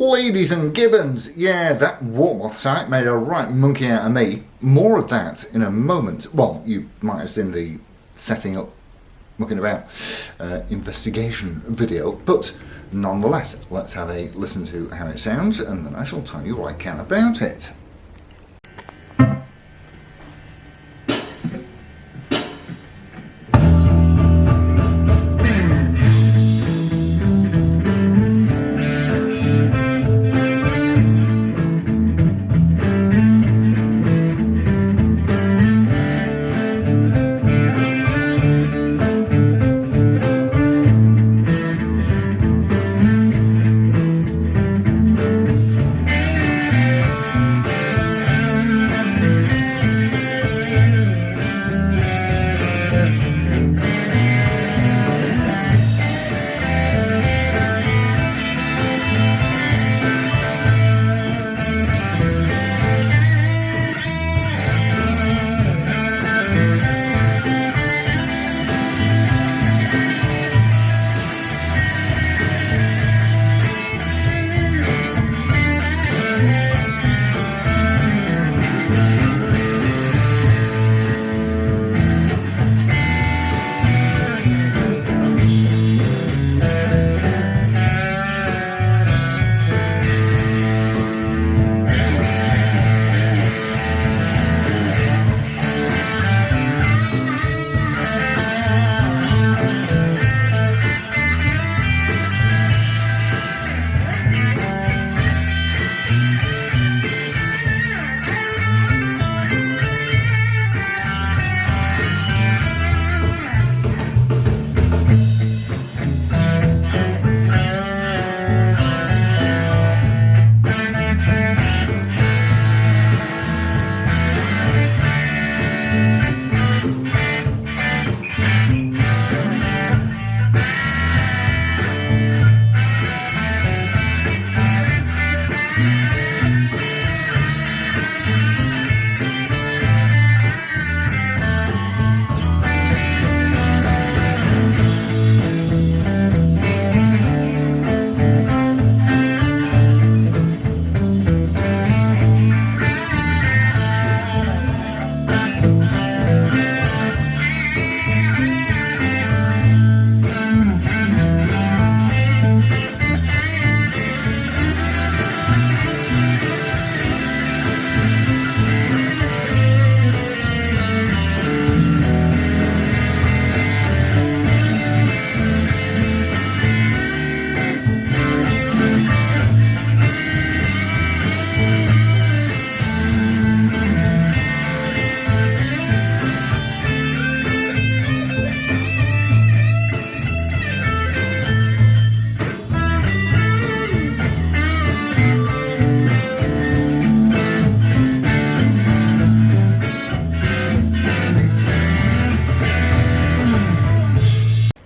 Ladies and gibbons, yeah, that Warmoth site made a right monkey out of me. More of that in a moment. Well, you might have seen the setting up, mucking about, investigation video, but nonetheless, let's have a listen to how it sounds, and then I shall tell you what I can about it.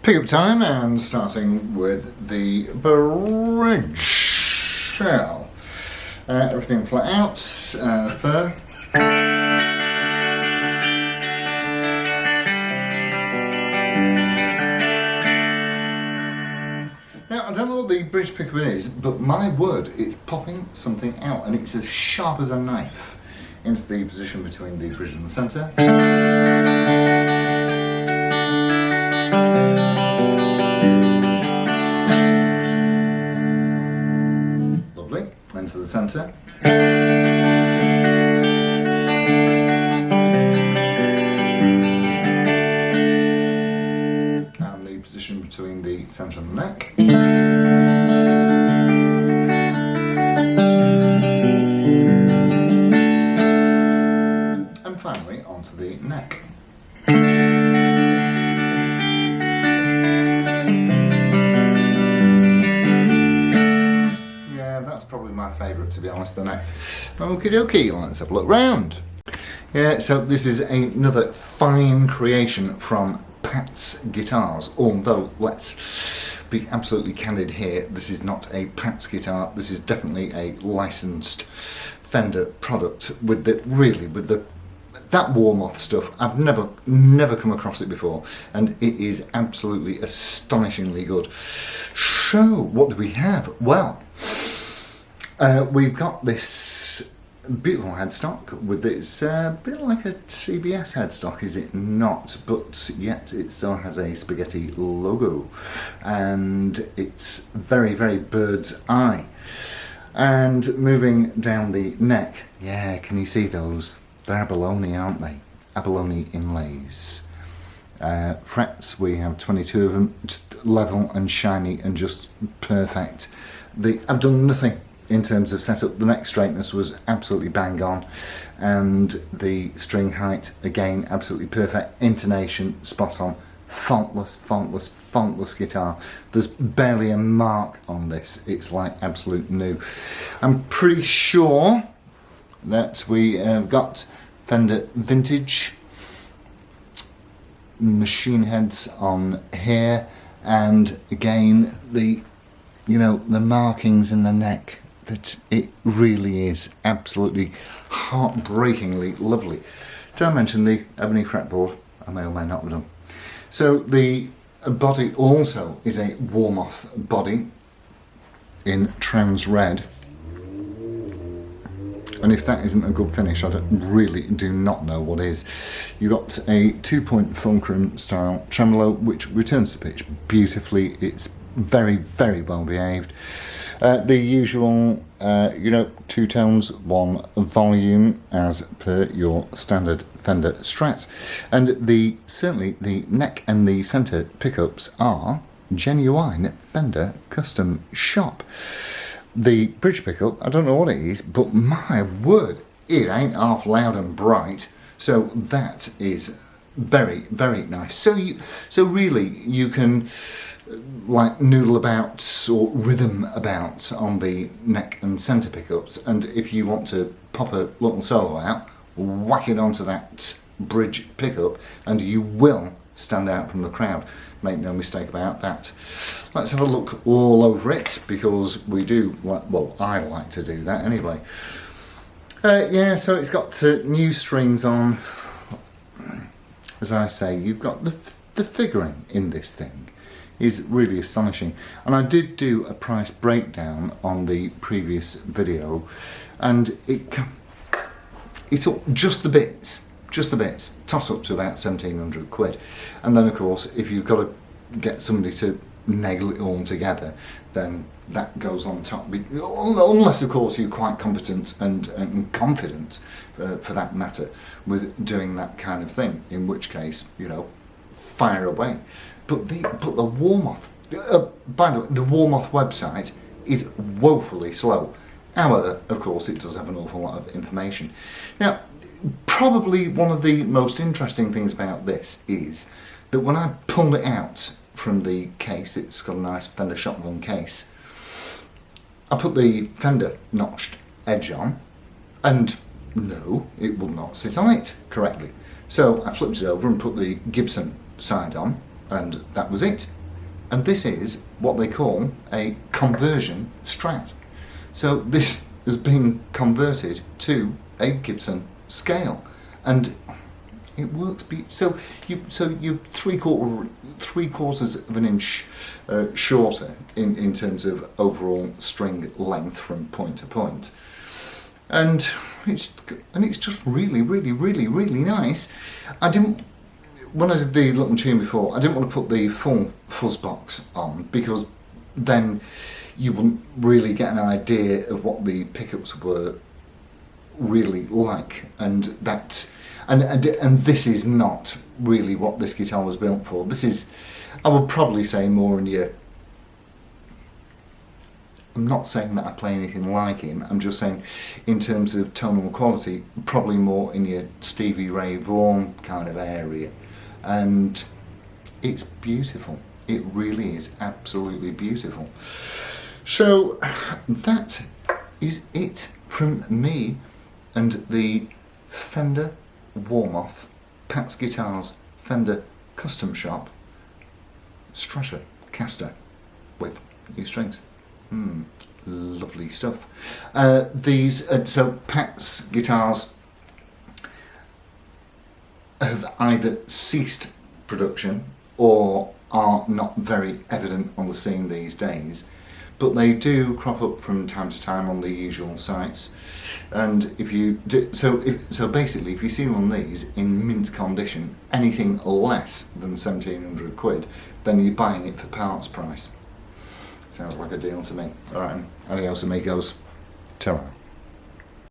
Pick-up time, and starting with the bridge. So, everything flat out as per. Now, I don't know what the bridge pickup is, but my word, it's popping something out, and it's as sharp as a knife into the position between the bridge and the centre. Lovely, into the centre. And the position between the centre and the neck. And finally onto the neck. Probably my favourite, to be honest, the neck. Okie dokie, let's have a look round. Yeah, so this is another fine creation from Pat's Guitars, although let's be absolutely candid here, this is not a Pat's guitar, this is definitely a licensed Fender product with that Warmoth stuff. I've never come across it before, and it is absolutely astonishingly good. So, what do we have? Well, We've got this beautiful headstock with its a bit like a CBS headstock, is it not? But yet it still has a spaghetti logo, and it's very, very bird's eye. And moving down the neck, yeah, can you see those? They're abalone, aren't they? Abalone inlays. Frets, we have 22 of them, just level and shiny and just perfect. I've done nothing in terms of setup. The neck straightness was absolutely bang on, and the string height, again, absolutely perfect. Intonation, spot on. Faultless, faultless, faultless guitar. There's barely a mark on this. It's like absolute new. I'm pretty sure that we have got Fender vintage machine heads on here, and again the markings in the neck, that it really is absolutely heartbreakingly lovely. Did I mention the ebony fretboard? I may or may not have done. So the body also is a Warmoth body in trans red, and if that isn't a good finish, I really do not know what is. You've got a 2-point fulcrum style tremolo which returns the pitch beautifully. It's very, very well behaved. The usual, 2 tones, 1 volume, as per your standard Fender Strat. And certainly the neck and the centre pickups are genuine Fender custom shop. The bridge pickup, I don't know what it is, but my word, it ain't half loud and bright. So that is very, very nice. So really you can like noodle about or rhythm about on the neck and centre pickups, and if you want to pop a little solo out, whack it onto that bridge pickup and you will stand out from the crowd. Make no mistake about that. Let's have a look all over it, because we do, well, I like to do that anyway. Yeah, so it's got new strings on. As I say, you've got the figuring in this thing is really astonishing. And I did do a price breakdown on the previous video, and it took just the bits, tot up to about 1,700 quid. And then of course, if you've got to get somebody to nail it all together, then that goes on top. Unless of course you're quite competent and confident, for that matter, with doing that kind of thing, in which case, fire away. But the Warmoth, by the way, the Warmoth website is woefully slow. However, of course, it does have an awful lot of information. Now, probably one of the most interesting things about this is that when I pulled it out from the case, it's got a nice Fender shotgun case, I put the Fender notched edge on, and no, it would not sit on it correctly. So I flipped it over and put the Gibson side on, and that was it. And this is what they call a conversion Strat. So this has been converted to a Gibson scale, and it works. So you're three quarters of an inch shorter in terms of overall string length from point to point, and it's just really, really, really, really nice. When I did the little tune before, I didn't want to put the full fuzz box on, because then you wouldn't really get an idea of what the pickups were really like, and this is not really what this guitar was built for. This is, I would probably say, more in your, I'm not saying that I play anything like him, I'm just saying in terms of tonal quality, probably more in your Stevie Ray Vaughan kind of area. And it's beautiful. It really is absolutely beautiful. So that is it from me and the Fender Warmoth Pat's Guitars Fender Custom Shop Stratocaster with new strings. Lovely stuff. So Pat's Guitars have either ceased production or are not very evident on the scene these days, but they do crop up from time to time on the usual sites. And if you do, so basically, if you see one of these in mint condition, anything less than 1,700 quid, then you're buying it for parts price. Sounds like a deal to me. All right, adios amigos. Ta-ra.